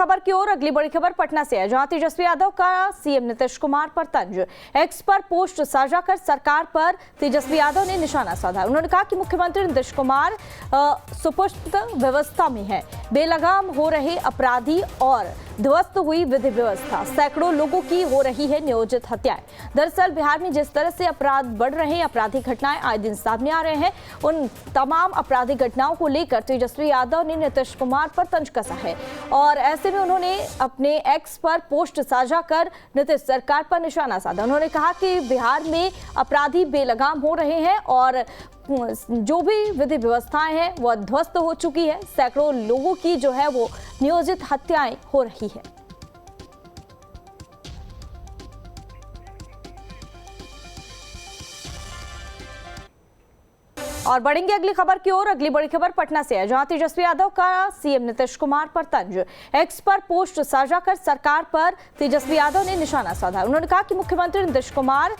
खबर की ओर। अगली बड़ी खबर पटना से है, जहां तेजस्वी यादव का सीएम नीतीश कुमार पर तंज। एक्स पर पोस्ट साझा कर सरकार पर तेजस्वी यादव ने निशाना साधा। उन्होंने कहा कि मुख्यमंत्री नीतीश कुमार सुपुष्ट व्यवस्था में है, बेलगाम हो रहे अपराधी और ध्वस्त हुई विधि व्यवस्था, सैकड़ों लोगों की हो रही है नियोजित हत्याएं। दरअसल बिहार में जिस तरह से अपराध बढ़ रहे हैं, आपराधिक घटनाएं आए दिन सामने आ रहे हैं, उन तमाम आपराधिक घटनाओं को लेकर तेजस्वी यादव ने नीतीश कुमार पर तंज कसा है और ऐसे में उन्होंने अपने एक्स पर पोस्ट साझा कर नीतीश सरकार पर निशाना साधा। उन्होंने कहा कि बिहार में अपराधी बेलगाम हो रहे हैं और जो भी विधि व्यवस्थाएं हैं वो ध्वस्त हो चुकी है, सैकड़ों लोगों की जो है वो नियोजित हत्याएं हो रही है। और बढ़ेंगे अगली खबर की ओर। अगली बड़ी खबर पटना से है, जहां तेजस्वी यादव का सीएम नीतीश कुमार पर तंज। एक्स पर पोस्ट साझा कर सरकार पर तेजस्वी यादव ने निशाना साधा। उन्होंने कहा कि मुख्यमंत्री नीतीश कुमार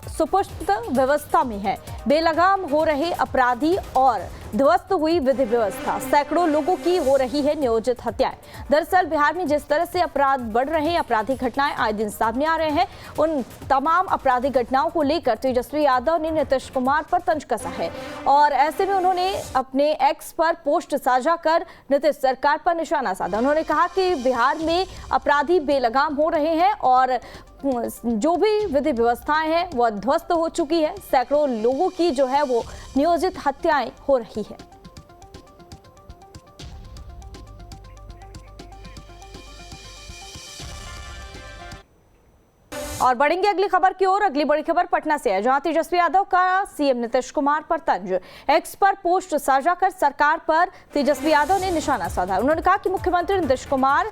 सुपुष्ट व्यवस्था में है, बेलगाम हो रहे अपराधी और ध्वस्त हुई विधि व्यवस्था, सैकड़ों लोगों की हो रही है नियोजित हत्याएं। दरअसल बिहार में जिस तरह से अपराध बढ़ रहे हैं, आपराधिक घटनाएं आए दिन सामने आ रहे हैं, उन तमाम आपराधिक घटनाओं को लेकर तेजस्वी यादव ने नीतीश कुमार पर तंज कसा है और ऐसे में उन्होंने अपने एक्स पर पोस्ट साझा कर नीतीश सरकार पर निशाना साधा। उन्होंने कहा कि बिहार में अपराधी बेलगाम हो रहे हैं और जो भी विधि व्यवस्थाएं हैं वो ध्वस्त हो चुकी है, सैकड़ों लोगों की जो है वो नियोजित हत्याएं हो रही है। और बढ़ेंगे अगली खबर की ओर। अगली बड़ी खबर पटना से है, जहां तेजस्वी यादव का सीएम नीतीश कुमार पर तंज। एक्स पर पोस्ट साझा कर सरकार पर तेजस्वी यादव ने निशाना साधा। उन्होंने कहा कि मुख्यमंत्री नीतीश कुमार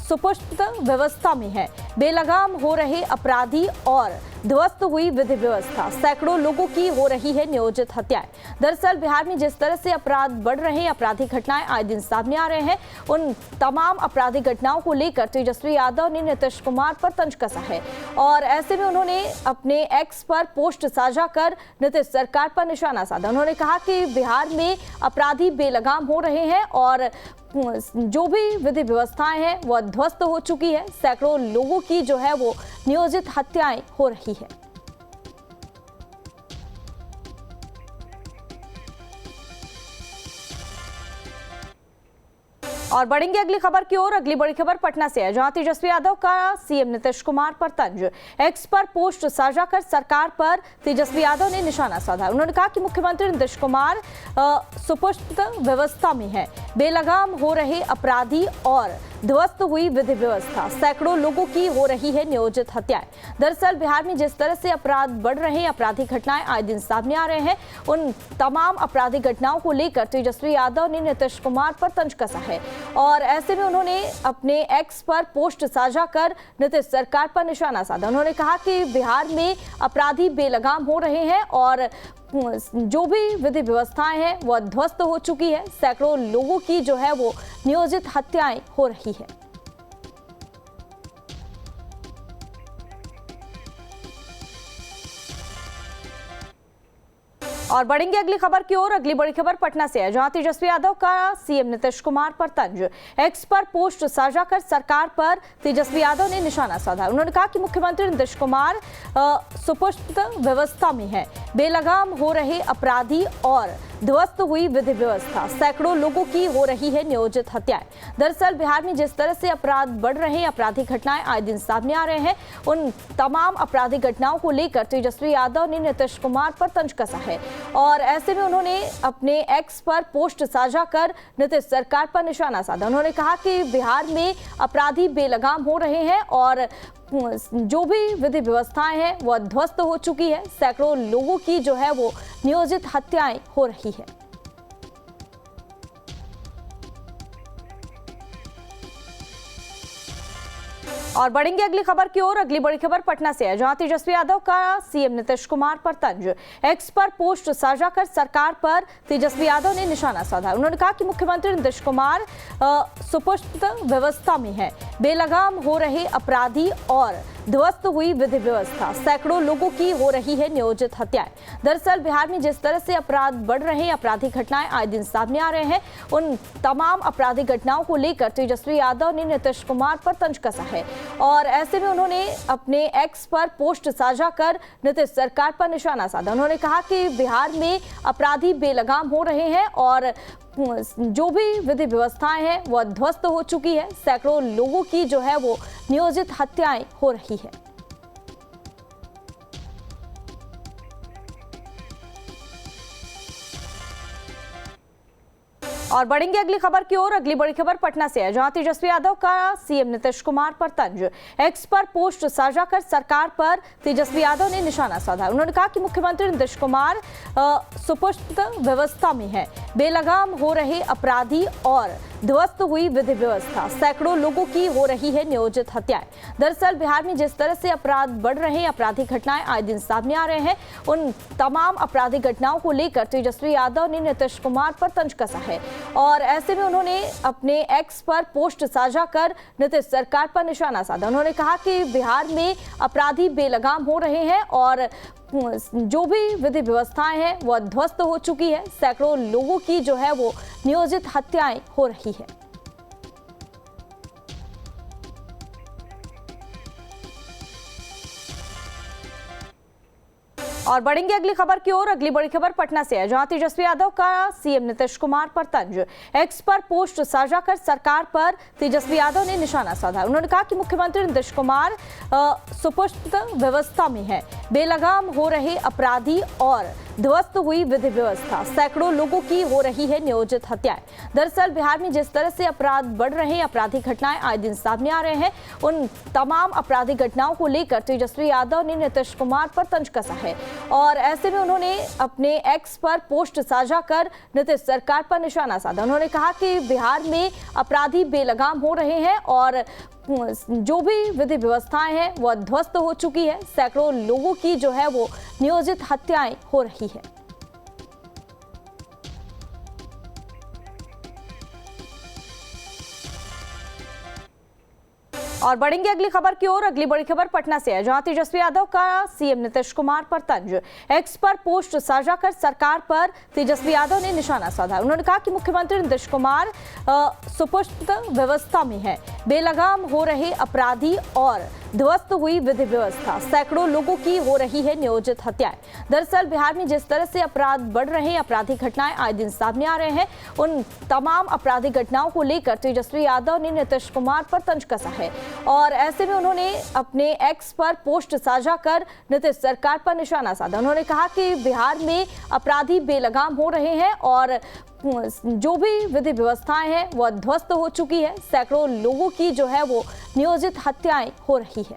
सुपुष्ट व्यवस्था में है, बेलगाम हो रहे अपराधी और ध्वस्त हुई विधि व्यवस्था, सैकड़ों लोगों की हो रही है नियोजित हत्याएं। दरअसल बिहार में जिस तरह से अपराध बढ़ रहे हैं, आपराधिक घटनाएं आए दिन सामने आ रहे हैं, उन तमाम आपराधिक घटनाओं को लेकर तेजस्वी यादव ने नीतीश कुमार पर तंज कसा है और ऐसे में उन्होंने अपने एक्स पर पोस्ट साझा कर नीतीश सरकार पर निशाना साधा। उन्होंने कहा कि बिहार में अपराधी बेलगाम हो रहे हैं और जो भी विधि व्यवस्थाएं हैं वो ध्वस्त हो चुकी है, सैकड़ों लोगों की जो है वो नियोजित हत्याएं हो रही है। और बढ़ेंगे अगली खबर की ओर। अगली बड़ी खबर पटना से है, जहां तेजस्वी यादव का सीएम नीतीश कुमार पर तंज। एक्स पर पोस्ट साझा कर सरकार पर तेजस्वी यादव ने निशाना साधा। उन्होंने कहा कि मुख्यमंत्री नीतीश कुमार सुपुष्ट व्यवस्था में है, बेलगाम हो रहे अपराधी और ध्वस्त हुई विधि व्यवस्था, सैकड़ों लोगों की हो रही है नियोजित हत्याएं। दरअसल बिहार में जिस तरह से अपराध बढ़ रहे हैं, आपराधिक घटनाएं आए दिन सामने आ रहे हैं, उन तमाम आपराधिक घटनाओं को लेकर तेजस्वी यादव ने नीतीश कुमार पर तंज कसा है और ऐसे में उन्होंने अपने एक्स पर पोस्ट साझा कर नीतीश सरकार पर निशाना साधा। उन्होंने कहा कि बिहार में अपराधी बेलगाम हो रहे हैं और जो भी विधि व्यवस्थाएं हैं वो ध्वस्त हो चुकी है, सैकड़ों लोगों की जो है वो नियोजित हत्याएं हो रही है। और बढ़ेंगे अगली खबर की ओर। अगली बड़ी खबर पटना से है, जहां तेजस्वी यादव का सीएम नीतीश कुमार पर तंज। एक्स पर पोस्ट साझा कर सरकार पर तेजस्वी यादव ने निशाना साधा। उन्होंने कहा कि मुख्यमंत्री नीतीश कुमार सुपुष्ट व्यवस्था में है, बेलगाम हो रहे अपराधी और ध्वस्त हुई विधि व्यवस्था, सैकड़ों लोगों की हो रही है नियोजित हत्याएं। दरअसल बिहार में जिस तरह से अपराध बढ़ रहे हैं, आपराधिक घटनाएं आए दिन सामने आ रहे हैं, उन तमाम आपराधिक घटनाओं को लेकर तेजस्वी यादव ने नीतीश कुमार पर तंज कसा है और ऐसे में उन्होंने अपने एक्स पर पोस्ट साझा कर नीतीश सरकार पर निशाना साधा। उन्होंने कहा कि बिहार में अपराधी बेलगाम हो रहे हैं और जो भी विधि व्यवस्थाएं हैं वो ध्वस्त हो चुकी है, सैकड़ों लोगों की जो है वो नियोजित हत्याएं हो रही है। और बढ़ेंगे अगली खबर की ओर। अगली बड़ी खबर पटना से है, जहां तेजस्वी यादव का सीएम नीतीश कुमार पर तंज। एक्स पर पोस्ट साझा कर सरकार पर तेजस्वी यादव ने निशाना साधा। उन्होंने कहा कि मुख्यमंत्री नीतीश कुमार सुपुष्ट व्यवस्था में है, बेलगाम हो रहे अपराधी और ध्वस्त हुई विधि व्यवस्था, सैकड़ों लोगों की हो रही है नियोजित हत्याएं। दरअसल बिहार में जिस तरह से अपराध बढ़ रहे हैं, आपराधिक घटनाएं आए दिन सामने आ रहे हैं, उन तमाम आपराधिक घटनाओं को लेकर तेजस्वी यादव ने नीतीश कुमार पर तंज कसा है और ऐसे में उन्होंने अपने एक्स पर पोस्ट साझा कर नीतीश सरकार पर निशाना साधा। उन्होंने कहा कि बिहार में अपराधी बेलगाम हो रहे हैं और जो भी विधि व्यवस्थाएं हैं वो ध्वस्त हो चुकी है, सैकड़ों लोगों की जो है वो नियोजित हत्याएं हो रही है। और बढ़ेंगे अगली खबर की ओर। अगली बड़ी खबर पटना से है, जहां तेजस्वी यादव का सीएम नीतीश कुमार पर तंज। एक्स पर पोस्ट साझा कर सरकार पर तेजस्वी यादव ने निशाना साधा। उन्होंने कहा कि मुख्यमंत्री नीतीश कुमार सुपुष्ट व्यवस्था में है, बेलगाम हो रहे अपराधी और ध्वस्त हुई विधि व्यवस्था, सैकड़ों लोगों की हो रही है नियोजित हत्याएं। दरअसल बिहार में जिस तरह से अपराध बढ़ रहे हैं, आपराधिक घटनाएं आए दिन सामने आ रहे हैं, उन तमाम आपराधिक घटनाओं को लेकर तेजस्वी यादव ने नीतीश कुमार पर तंज कसा है और ऐसे में उन्होंने अपने एक्स पर पोस्ट साझा कर नीतीश सरकार पर निशाना साधा। उन्होंने कहा कि बिहार में अपराधी बेलगाम हो रहे हैं और जो भी विधि व्यवस्थाएं हैं वो ध्वस्त हो चुकी है, सैकड़ों लोगों की जो है वो नियोजित हत्याएं हो रही है। और बढ़ेंगे अगली खबर की ओर। अगली बड़ी खबर पटना से है, जहां तेजस्वी यादव का सीएम नीतीश कुमार पर तंज। एक्स पर पोस्ट साझा कर सरकार पर तेजस्वी यादव ने निशाना साधा। उन्होंने कहा कि मुख्यमंत्री नीतीश कुमार सुपुष्ट व्यवस्था में है, बेलगाम हो रहे अपराधी और ध्वस्त हुई विधि व्यवस्था, सैकड़ों लोगों की हो रही है नियोजित हत्याएं। दरअसल बिहार में जिस तरह से अपराध बढ़ रहे हैं, आपराधिक घटनाएं आए दिन सामने आ रहे हैं, उन तमाम आपराधिक घटनाओं को लेकर तेजस्वी यादव ने नीतीश कुमार पर तंज कसा है और ऐसे में उन्होंने अपने एक्स पर पोस्ट साझा कर नीतीश सरकार पर निशाना साधा। उन्होंने कहा कि बिहार में अपराधी बेलगाम हो रहे हैं और जो भी विधि व्यवस्थाएं हैं वो ध्वस्त हो चुकी है, सैकड़ों लोगों की जो है वो नियोजित हत्याएं हो रही है। और बढ़ेंगे अगली खबर की ओर। अगली बड़ी खबर पटना से है, जहां तेजस्वी यादव का सीएम नीतीश कुमार पर तंज। एक्स पर पोस्ट साझा कर सरकार पर तेजस्वी यादव ने निशाना साधा। उन्होंने कहा कि मुख्यमंत्री नीतीश कुमार सुपुष्ट व्यवस्था में है, बेलगाम हो रहे अपराधी और ध्वस्त हुई विधि व्यवस्था, सैकड़ों लोगों की हो रही है नियोजित हत्याएं। दरअसल बिहार में जिस तरह से अपराध बढ़ रहे हैं, आपराधिक घटनाएं आए दिन सामने आ रहे हैं, उन तमाम आपराधिक घटनाओं को लेकर तेजस्वी यादव ने नीतीश कुमार पर तंज कसा है और ऐसे में उन्होंने अपने एक्स पर पोस्ट साझा कर नीतीश सरकार पर निशाना साधा। उन्होंने कहा कि बिहार में अपराधी बेलगाम हो रहे हैं और जो भी विधि व्यवस्थाएं हैं वो ध्वस्त हो चुकी है, सैकड़ों लोगों की जो है वो नियोजित हत्याएं हो रही है।